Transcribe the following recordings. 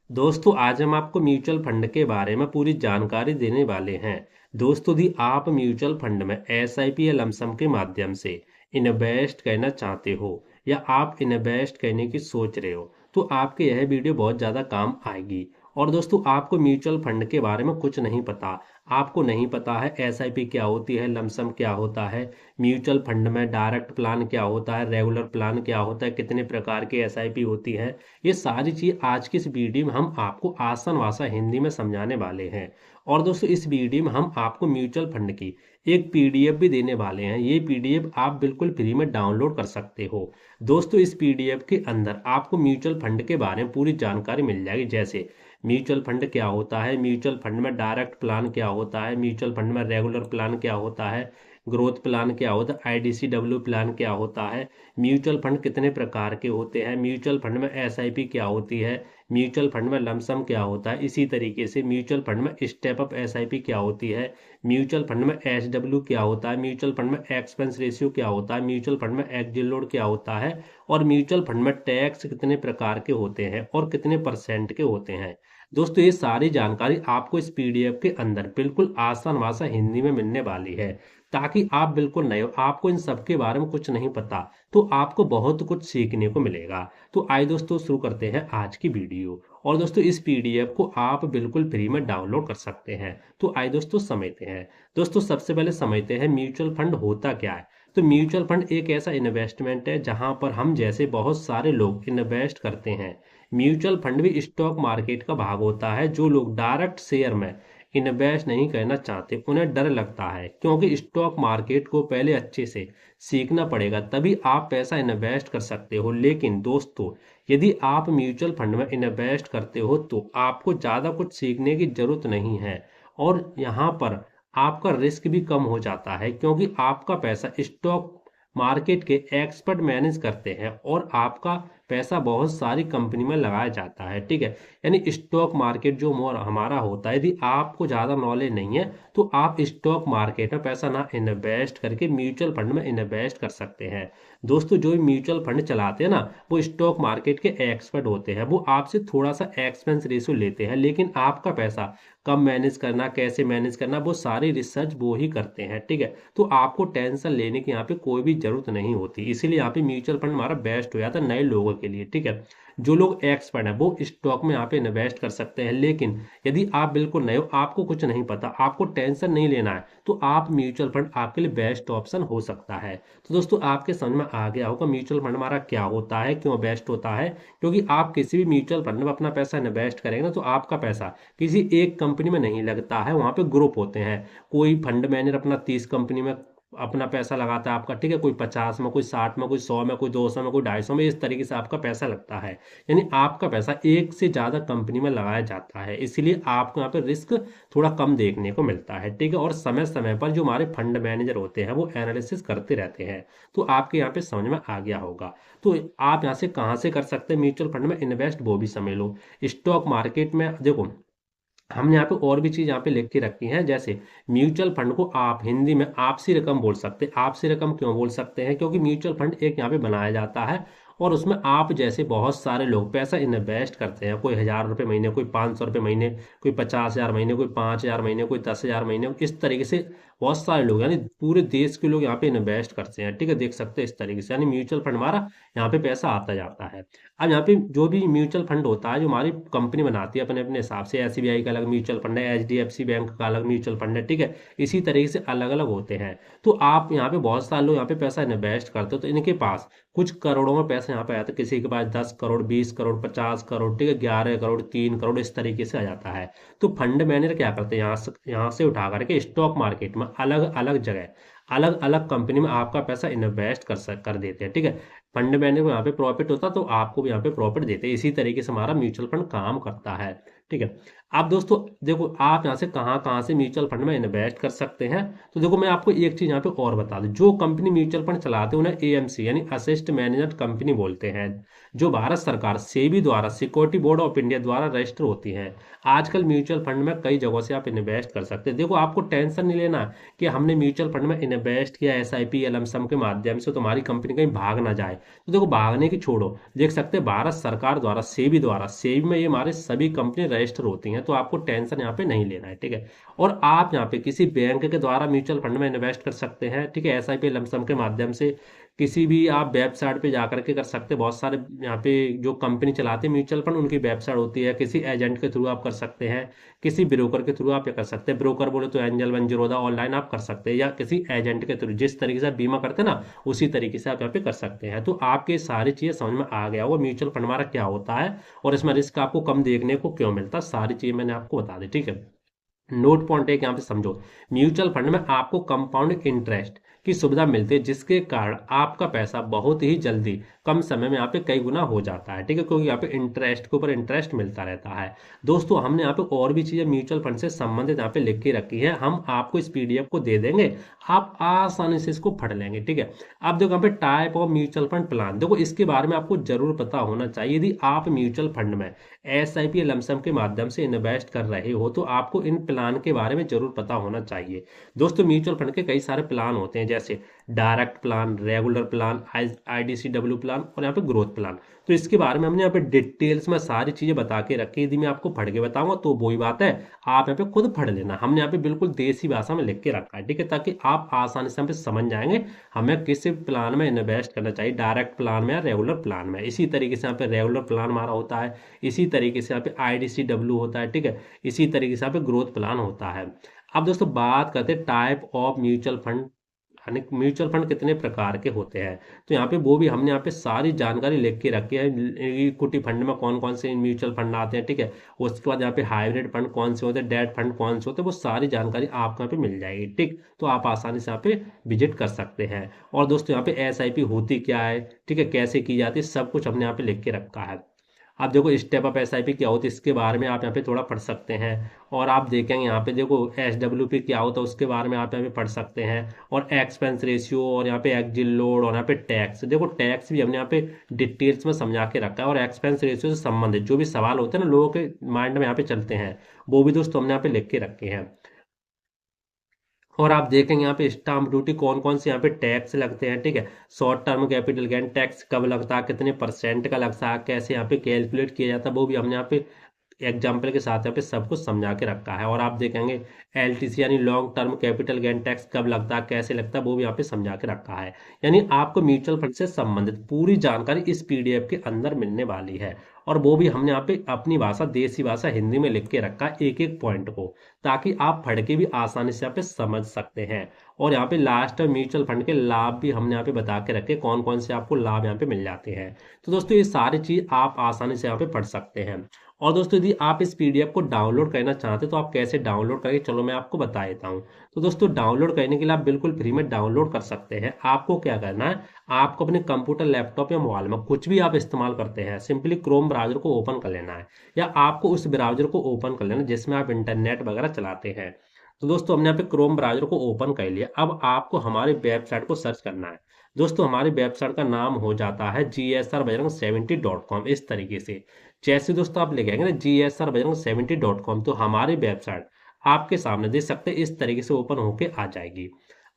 दोस्तों आज हम आपको म्यूचुअल फंड के बारे में पूरी जानकारी देने वाले हैं। दोस्तों यदि आप म्यूचुअल फंड में एसआईपी या लमसम के माध्यम से इन्वेस्ट करना चाहते हो या आप इन्वेस्ट करने की सोच रहे हो तो आपके यह वीडियो बहुत ज़्यादा काम आएगी। और दोस्तों आपको म्यूचुअल फंड के बारे में कुछ नहीं पता, आपको नहीं पता है एसआईपी क्या होती है, लमसम क्या होता है, म्यूचुअल फंड में डायरेक्ट प्लान क्या होता है, रेगुलर प्लान क्या होता है, कितने प्रकार की एसआईपी होती है, ये सारी चीज आज की इस वीडियो में हम आपको आसान भाषा हिंदी में समझाने वाले हैं। और दोस्तों इस वीडियो में हम आपको म्यूचुअल फंड की एक पीडीएफ भी देने वाले हैं। ये पीडीएफ आप बिल्कुल फ्री में डाउनलोड कर सकते हो। दोस्तों इस पीडीएफ के अंदर आपको म्यूचुअल फंड के बारे में पूरी जानकारी मिल जाएगी, जैसे म्यूचुअल फंड क्या होता है, म्यूचुअल फंड में डायरेक्ट प्लान क्या होता है, म्यूचुअल फंड में रेगुलर प्लान क्या होता है, ग्रोथ प्लान क्या होता है, आईडीसीडब्ल्यू प्लान क्या होता है, म्यूचुअल फंड कितने प्रकार के होते हैं, म्यूचुअल फंड में एसआईपी क्या होती है, म्यूचुअल फंड में लमसम क्या होता है, इसी तरीके से म्यूचुअल फंड में स्टेप अप एसआईपी क्या होती है, म्यूचुअल फंड में एसडब्ल्यू क्या होता है, म्यूचुअल फंड में एक्सपेंस रेशियो क्या होता है, म्यूचुअल फंड में एग्जिट लोड क्या होता है, और म्यूचुअल फंड में टैक्स कितने प्रकार के होते हैं और कितने परसेंट के होते हैं। दोस्तों ये सारी जानकारी आपको इस पीडीएफ के अंदर बिल्कुल आसान भाषा हिंदी में मिलने वाली है, ताकि आप बिल्कुल नए हो, आपको इन सब के बारे में कुछ नहीं पता, तो आपको बहुत कुछ सीखने को मिलेगा। तो आइए दोस्तों शुरू करते हैं आज की वीडियो। और दोस्तों इस पीडीएफ को आप बिल्कुल फ्री में डाउनलोड कर सकते हैं। तो आइए दोस्तों समझते हैं। दोस्तों सबसे पहले समझते हैं म्यूचुअल फंड होता क्या है। तो म्यूचुअल फंड एक ऐसा इन्वेस्टमेंट है जहां पर हम जैसे बहुत सारे लोग इन्वेस्ट करते हैं। म्यूचुअल फंड भी स्टॉक मार्केट का भाग होता है। जो लोग डायरेक्ट शेयर में इन्वेस्ट नहीं करना चाहते उन्हें डर लगता है, क्योंकि स्टॉक मार्केट को पहले अच्छे से सीखना पड़ेगा, तभी आप पैसा इन्वेस्ट कर सकते हो। लेकिन दोस्तों यदि आप म्यूचुअल फंड में इन्वेस्ट करते हो तो आपको ज़्यादा कुछ सीखने की जरूरत नहीं है, और यहाँ पर आपका रिस्क भी कम हो जाता है, क्योंकि आपका पैसा स्टॉक मार्केट के एक्सपर्ट मैनेज करते हैं और आपका पैसा बहुत सारी कंपनी में लगाया जाता है। ठीक है, यानी स्टॉक मार्केट जो मोर हमारा होता है, यदि आपको ज़्यादा नॉलेज नहीं है तो आप स्टॉक मार्केट में पैसा ना इन्वेस्ट करके म्यूचुअल फंड में इन्वेस्ट कर सकते हैं। दोस्तों जो म्यूचुअल फंड चलाते हैं ना, वो स्टॉक मार्केट के एक्सपर्ट होते हैं। वो आपसे थोड़ा सा एक्सपेंस रेशियो लेते हैं, लेकिन आपका पैसा कब मैनेज करना, कैसे मैनेज करना, वो सारी रिसर्च वो ही करते हैं। ठीक है, तो आपको टेंशन लेने की यहाँ पे कोई भी जरूरत नहीं होती। इसीलिए यहाँ पे म्यूचुअल फंड हमारा बेस्ट हो जाता है नए लोगों के लिए। ठीक है, जो लोग एक्सपर्ट हैं वो स्टॉक में यहाँ पे इन्वेस्ट कर सकते हैं। लेकिन यदि आप बिल्कुल नए हो, आपको कुछ नहीं पता, आपको टेंशन नहीं लेना है, तो आप म्यूचुअल फंड आपके लिए बेस्ट ऑप्शन हो सकता है। तो दोस्तों आपके समझ में आ गया होगा म्यूचुअल फंड हमारा क्या होता है, क्यों बेस्ट होता है। क्योंकि आप किसी भी म्यूचुअल फंड में अपना पैसा इन्वेस्ट करेंगे ना, तो आपका पैसा किसी एक कंपनी में नहीं लगता है, वहां पे ग्रुप होते हैं। कोई फंड मैनेजर अपना 30 कंपनी में अपना पैसा लगाता है आपका। ठीक है, कोई 50 में, कोई 60 में, कोई 100 में, कोई 200 में, कोई 250 में, इस तरीके से आपका पैसा लगता है। यानी आपका पैसा एक से ज्यादा कंपनी में लगाया जाता है, इसीलिए आपको यहाँ पे रिस्क थोड़ा कम देखने को मिलता है। ठीक है, और समय समय पर जो हमारे फंड मैनेजर होते हैं वो एनालिसिस करते रहते हैं। तो आपके यहाँ पे समझ में आ गया होगा। तो आप यहाँ से कहाँ से कर सकते हैं म्यूचुअल फंड में इन्वेस्ट, वो भी समझ लो। स्टॉक मार्केट में देखो, हमने यहाँ पे और भी चीज यहाँ पे लिख के रखी है, जैसे म्यूचुअल फंड को आप हिंदी में आपसी रकम बोल सकते हैं। आपसी रकम क्यों बोल सकते हैं, क्योंकि म्यूचुअल फंड एक यहाँ पे बनाया जाता है और उसमें आप जैसे बहुत सारे लोग पैसा इन्वेस्ट करते हैं। कोई 1,000 रुपये महीने, कोई 500 रुपये महीने, कोई 50,000 महीने, कोई 5,000 महीने, कोई 10,000 महीने, इस तरीके से बहुत सारे लोग यानी पूरे देश के लोग यहाँ पे इन्वेस्ट करते हैं। ठीक है, देख सकते हैं इस तरीके से, यानी म्यूचुअल फंड हमारा यहाँ पे पैसा आता जाता है। अब यहाँ पे जो भी म्यूचुअल फंड होता है, जो हमारी कंपनी बनाती है अपने अपने हिसाब से, एसबीआई का अलग म्यूचुअल फंड है, एचडीएफसी बैंक का अलग म्यूचुअल फंड है। ठीक है, इसी तरीके से अलग अलग होते हैं। तो आप यहाँ पे बहुत सारे लोग यहाँ पे पैसा इन्वेस्ट करते हो, तो इनके पास कुछ करोड़ों में पैसा यहाँ पे आता है। किसी के पास 10 करोड़, 20 करोड़, 50 करोड़, ठीक है, 11 करोड़, 3 करोड़, इस तरीके से आ जाता है। तो फंड मैनेजर क्या करते हैं, यहाँ से उठा करके स्टॉक मार्केट में अलग अलग जगह अलग अलग कंपनी में आपका पैसा इन्वेस्ट कर देते हैं। ठीक है, फंड मैनेजर को यहाँ पे प्रॉफिट होता है तो आपको भी यहाँ पे प्रॉफिट देते हैं। इसी तरीके से हमारा म्यूचुअल फंड काम करता है। ठीक है। अब दोस्तों देखो आप यहाँ से कहाँ कहाँ से म्यूचुअल फंड में इन्वेस्ट कर सकते हैं। तो देखो मैं आपको एक चीज यहाँ पे और बता दूं, जो कंपनी म्यूचुअल फंड चलाते हैं उन्हें एएमसी यानी असिस्ट मैनेजमेंट कंपनी बोलते हैं, जो भारत सरकार सेबी द्वारा सिक्योरिटी बोर्ड ऑफ इंडिया द्वारा रजिस्टर होती है। आजकल म्यूचुअल फंड में कई जगहों से आप इन्वेस्ट कर सकते हैं। देखो आपको टेंशन नहीं लेना कि हमने म्यूचुअल फंड में इन्वेस्ट किया एसआईपी या लमसम के माध्यम से, तुम्हारी कंपनी कहीं भाग ना जाए। तो देखो भागने की छोड़ो, देख सकते हैं भारत सरकार द्वारा सेबी में ये हमारे सभी कंपनी रजिस्टर होती हैं, तो आपको टेंशन यहाँ पे नहीं लेना है, ठीक है। और आप यहाँ पे किसी बैंक के द्वारा म्यूचुअल फंड में इन्वेस्ट कर सकते हैं, ठीक है, एसआईपी लमसम के माध्यम से। किसी भी आप वेबसाइट पे जाकर के कर सकते हैं, बहुत सारे यहाँ पे जो कंपनी चलाते हैं म्यूचुअल फंड उनकी वेबसाइट होती है। किसी एजेंट के थ्रू आप कर सकते हैं, किसी ब्रोकर के थ्रू आप ये कर सकते हैं। ब्रोकर बोले तो एंजल वन जीरोधा ऑनलाइन आप कर सकते हैं, या किसी एजेंट के थ्रू जिस तरीके से आप बीमा करते हैं ना उसी तरीके से आप यहाँ पे कर सकते हैं। तो आपके सारी चीजें समझ में आ गया होगा म्यूचुअल फंड हमारा क्या होता है और इसमें रिस्क आपको कम देखने को क्यों मिलता है, सारी चीजें मैंने आपको बता दी, ठीक है। नोट पॉइंट एक यहाँ पे समझो, म्यूचुअल फंड में आपको कंपाउंड इंटरेस्ट की सुविधा मिलती है, जिसके कारण आपका पैसा बहुत ही जल्दी कम समय में यहाँ पे कई गुना हो जाता है, ठीक है, क्योंकि यहाँ पे इंटरेस्ट के ऊपर इंटरेस्ट मिलता रहता है। दोस्तों हमने यहाँ पे और भी चीजें म्यूचुअल फंड से संबंधित यहाँ पे लिख के रखी है, हम आपको इस पीडीएफ को दे देंगे, आप आसानी से इसको पढ़ लेंगे, ठीक है। अब देखो यहाँ पे type of mutual fund plan, देखो इसके बारे में आपको जरूर पता होना चाहिए। यदि आप म्यूचुअल फंड में एसआईपी लमसम के माध्यम से इन्वेस्ट कर रहे हो तो आपको इन प्लान के बारे में जरूर पता होना चाहिए। दोस्तों म्यूचुअल फंड के कई सारे प्लान होते हैं, जैसे direct plan, regular plan, IDCW plan और यहाँ पे ग्रोथ प्लान। तो इसके बारे में हमने यहाँ पे डिटेल्स में सारी चीजें बता के रखी। यदि मैं आपको पढ़ के बताऊंगा तो वही बात है, आप यहाँ पे खुद पढ़ लेना। हमने यहाँ पे बिल्कुल देसी भाषा में लिख के रखा है, ठीक है, ताकि आप आसानी से यहाँ पे समझ जाएंगे हमें किस प्लान में इन्वेस्ट करना चाहिए, डायरेक्ट प्लान में या रेगुलर प्लान में। इसी तरीके से यहाँ पे रेगुलर प्लान हमारा होता है, इसी तरीके से यहाँ पे आईडीसीडब्ल्यू होता है, ठीक है, इसी तरीके से यहाँ पे ग्रोथ प्लान होता है। अब दोस्तों बात करते हैं टाइप ऑफ म्यूचुअल फंड, यानी म्यूचुअल फंड कितने प्रकार के होते हैं। तो यहाँ पे वो भी हमने यहाँ पे सारी जानकारी लिख के रखी है। इक्विटी फंड में कौन कौन से म्यूचुअल फंड आते हैं, ठीक है, उसके बाद यहाँ पे हाइब्रिड फंड कौन से होते हैं, डेट फंड कौन से होते हैं, वो सारी जानकारी आपको यहाँ पे मिल जाएगी, ठीक। तो आप आसानी से यहाँ पे विजिट कर सकते हैं। और दोस्तों यहाँ पे एसआईपी होती क्या है, ठीक है, कैसे की जाती है, सब कुछ हमने यहाँ पे लिख के रखा है। आप देखो स्टेप अप एसआईपी क्या होती है इसके बारे में आप यहाँ पे थोड़ा पढ़ सकते हैं। और आप देखेंगे यहाँ पे देखो एसडब्ल्यूपी क्या होता है उसके बारे में आप यहाँ पे पढ़ सकते हैं। और एक्सपेंस रेशियो और यहाँ पे एक्जिल लोड और यहाँ पे टैक्स, देखो टैक्स भी हमने यहाँ पे डिटेल्स में समझा के रखा है। और एक्सपेंस रेशियो से संबंधित जो भी सवाल होते हैं ना लोगों के माइंड में यहाँ पे चलते हैं, वो भी दोस्तों हमने यहाँ पे लिख के रखे हैं। और आप देखेंगे यहाँ पे स्टाम्प ड्यूटी कौन कौन से यहाँ पे टैक्स लगते हैं, ठीक है, short term capital gain tax कब लगता है, कितने परसेंट का लगता है, कैसे यहाँ पे कैलकुलेट किया जाता है, वो भी हमने यहाँ पे एग्जाम्पल के साथ यहाँ पे सब कुछ समझा के रखा है। और आप देखेंगे एलटीसी यानी long term capital gain tax कब लगता है, कैसे लगता है, वो भी यहाँ पे समझा के रखा है। यानी आपको म्यूचुअल फंड से संबंधित पूरी जानकारी इस पीडीएफ के अंदर मिलने वाली है। और वो भी हमने यहाँ पे अपनी भाषा देसी भाषा हिंदी में लिख के रखा है एक एक पॉइंट को, ताकि आप पढ़ के भी आसानी से यहाँ पे समझ सकते हैं। और यहाँ पे लास्ट में म्यूचुअल फंड के लाभ भी हमने यहाँ पे बता के रखे कौन कौन से आपको लाभ यहाँ पे मिल जाते हैं। तो दोस्तों ये सारी चीज आप आसानी से यहाँ पे पढ़ सकते हैं। और दोस्तों यदि आप इस पीडीएफ को डाउनलोड करना चाहते हैं तो आप कैसे डाउनलोड करेंगे, चलो मैं आपको बता देता हूँ। तो दोस्तों डाउनलोड करने के लिए आप बिल्कुल फ्री में डाउनलोड कर सकते हैं। आपको क्या करना है, आपको अपने कंप्यूटर, लैपटॉप या मोबाइल में कुछ भी आप इस्तेमाल करते हैं, सिंपली क्रोम ब्राउजर को ओपन कर लेना है, या आपको उस ब्राउजर को ओपन कर लेना जिसमें आप इंटरनेट वगैरह चलाते हैं। तो दोस्तों हमने यहाँ पे क्रोम ब्राउजर को ओपन कर लिया। अब आपको हमारे वेबसाइट को सर्च करना है। दोस्तों हमारी वेबसाइट का नाम हो जाता है gsrbajrang70.com, इस तरीके से। जैसे दोस्तों आप लिखेंगे ना gsrbajrang70.com, तो हमारी वेबसाइट आपके सामने देख सकते हैं इस तरीके से ओपन होके आ जाएगी।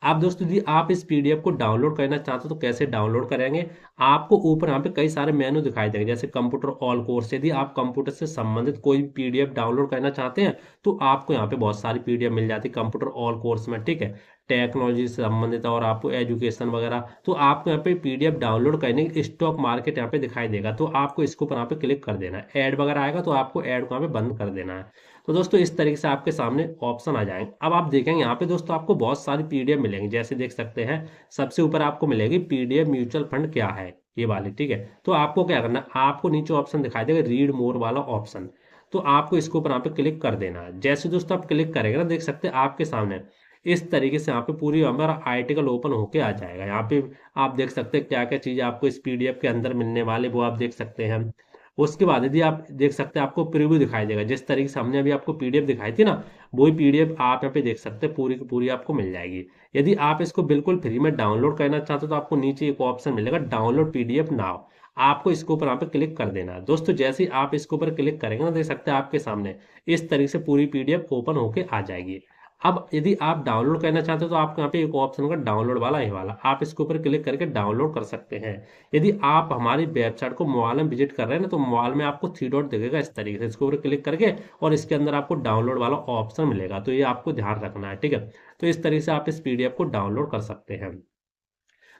अब दोस्तों यदि आप इस पीडीएफ को डाउनलोड करना चाहते हो तो कैसे डाउनलोड करेंगे, आपको ऊपर यहाँ पे कई सारे मेनू दिखाई देंगे, जैसे कंप्यूटर ऑल कोर्स। यदि आप कंप्यूटर से संबंधित कोई पीडीएफ डाउनलोड करना चाहते हैं तो आपको यहाँ पे बहुत सारी पीडीएफ मिल जाती है कंप्यूटर ऑल कोर्स में, ठीक है, टेक्नोलॉजी से संबंधित और आपको एजुकेशन वगैरह। तो आपको यहाँ पे पीडीएफ डाउनलोड करने के स्टॉक मार्केट यहाँ पे दिखाई देगा, तो आपको इसके ऊपर यहाँ पे क्लिक कर देना है। ऐड वगैरह आएगा तो आपको ऐड को यहाँ पे बंद कर देना है। तो दोस्तों इस तरीके से आपके सामने ऑप्शन आ जाएंगे। अब आप देखेंगे यहाँ पे दोस्तों आपको बहुत सारी पीडीएफ मिलेंगी, जैसे देख सकते हैं सबसे ऊपर आपको मिलेगी पीडीएफ म्यूचुअल फंड क्या है, ये वाली, ठीक है। तो आपको क्या करना है, आपको नीचे ऑप्शन दिखाई देगा रीड मोर वाला ऑप्शन, तो आपको इसके ऊपर यहाँ पे क्लिक कर देना है। जैसे दोस्तों आप क्लिक करेंगे ना, देख सकते हैं आपके सामने इस तरीके से यहाँ पे पूरी हमारा आर्टिकल ओपन होके आ जाएगा। यहाँ पे आप देख सकते हैं क्या क्या चीज़ आपको इस पीडीएफ के अंदर मिलने वाले, वो आप देख सकते हैं। उसके बाद यदि आप देख सकते हैं आपको प्रीव्यू दिखाई देगा, जिस तरीके से हमने अभी आपको पीडीएफ दिखाई थी ना, वही पीडीएफ आप यहाँ पे देख सकते हैं, पूरी की पूरी आपको मिल जाएगी। यदि आप इसको बिल्कुल फ्री में डाउनलोड करना चाहते हो तो आपको नीचे एक ऑप्शन मिलेगा डाउनलोड पीडीएफ नाउ, आपको इसके ऊपर यहाँ पे क्लिक कर देना है। दोस्तों जैसे ही आप इसके ऊपर क्लिक करेंगे ना, देख सकते हैं आपके सामने इस तरीके से पूरी पीडीएफ ओपन होके आ जाएगी। अब यदि आप डाउनलोड करना चाहते हो तो आपको यहाँ पे एक ऑप्शन होगा डाउनलोड वाला, ये वाला आप इसके ऊपर क्लिक करके डाउनलोड कर सकते हैं। यदि आप हमारी वेबसाइट को मोबाइल में विजिट कर रहे हैं ना, तो मोबाइल में आपको थ्री डॉट दिखेगा इस तरीके से, इसके ऊपर क्लिक करके और इसके अंदर आपको डाउनलोड वाला ऑप्शन मिलेगा, तो ये आपको ध्यान रखना है, ठीक है। तो इस तरीके से आप इस पीडीएफ को डाउनलोड कर सकते हैं।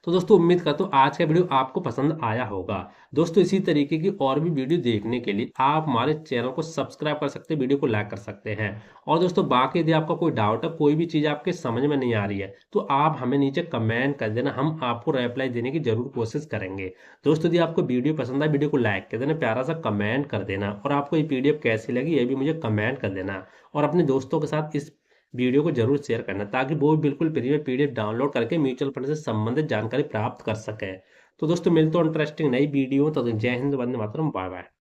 तो दोस्तों उम्मीद करता हूँ आज का वीडियो आपको पसंद आया होगा। दोस्तों इसी तरीके की और भी वीडियो देखने के लिए आप हमारे चैनल को सब्सक्राइब कर सकते हैं, वीडियो को लाइक कर सकते हैं। और दोस्तों बाकी यदि आपका कोई डाउट है, कोई भी चीज़ आपके समझ में नहीं आ रही है, तो आप हमें नीचे कमेंट कर देना, हम आपको रिप्लाई देने की जरूर कोशिश करेंगे। दोस्तों यदि आपको वीडियो पसंद आए, वीडियो को लाइक कर देना, प्यारा सा कमेंट कर देना, और आपको ये पीडीएफ कैसी लगी ये भी मुझे कमेंट कर देना। और अपने दोस्तों के साथ इस वीडियो को जरूर शेयर करना, ताकि वो भी बिल्कुल फ्री में पीडीएफ डाउनलोड करके म्यूचुअल फंड से संबंधित जानकारी प्राप्त कर सकें। तो दोस्तों मिलते हैं इंटरेस्टिंग नई वीडियो, तो जय हिंद, वंदे मातरम, बाय बाय।